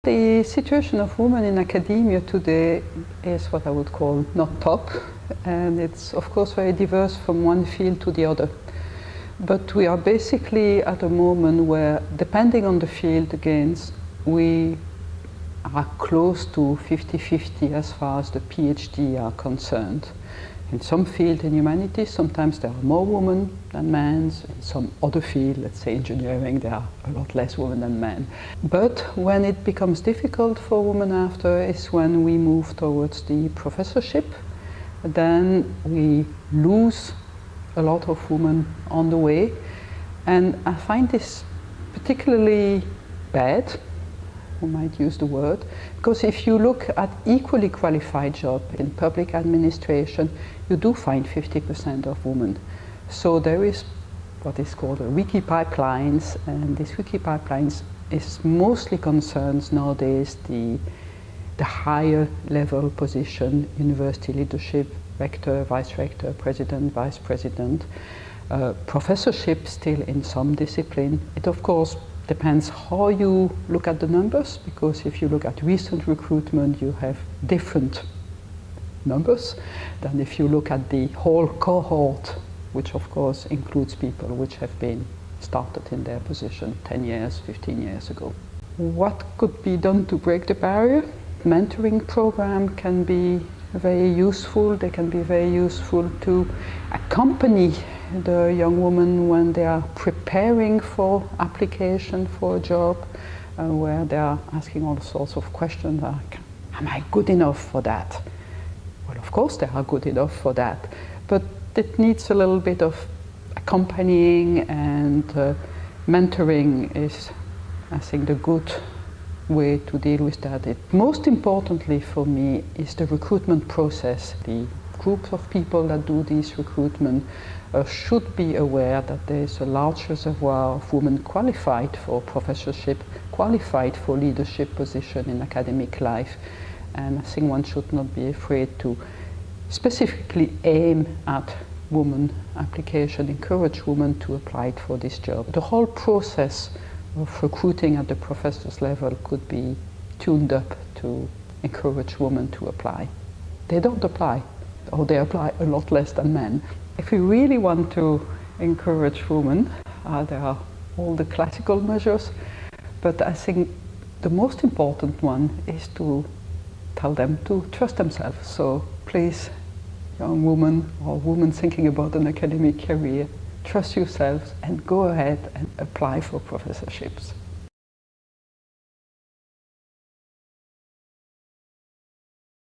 The situation of women in academia today is what I would call not top, and it's of course very diverse from one field to the other. But we are basically at a moment where, depending on the field again, we are close to 50-50 as far as the PhD are concerned. In some field in humanities, sometimes there are more women than men. In some other field, let's say engineering, there are a lot less women than men. But when it becomes difficult for women after is when we move towards the professorship. Then we lose a lot of women on the way. And I find this particularly bad, who might use the word, because if you look at equally qualified jobs in public administration, you do find 50% of women. So there is what is called a wiki pipelines, and this wiki pipelines is mostly concerns nowadays the higher level position, university leadership, rector, vice rector, president, vice president, professorship still in some discipline. It of course depends how you look at the numbers, because if you look at recent recruitment, you have different numbers than if you look at the whole cohort, which of course includes people which have been started in their position 10 years, 15 years ago. What could be done to break the barrier? Mentoring program can be very useful. They can be very useful to accompany the young women when they are preparing for application for a job, where they are asking all sorts of questions like, am I good enough for that? Well, of course they are good enough for that, but it needs a little bit of accompanying, and mentoring is, I think, the good way to deal with that. Most importantly for me is the recruitment process. The group of people that do this recruitment should be aware that there is a large reservoir of women qualified for professorship, qualified for leadership position in academic life, and I think one should not be afraid to specifically aim at women application, encourage women to apply for this job. The whole process of recruiting at the professor's level could be tuned up to encourage women to apply. They don't apply, or they apply a lot less than men. If we really want to encourage women, there are all the classical measures, but I think the most important one is to tell them to trust themselves. So please, young women or women thinking about an academic career, trust yourselves and go ahead and apply for professorships.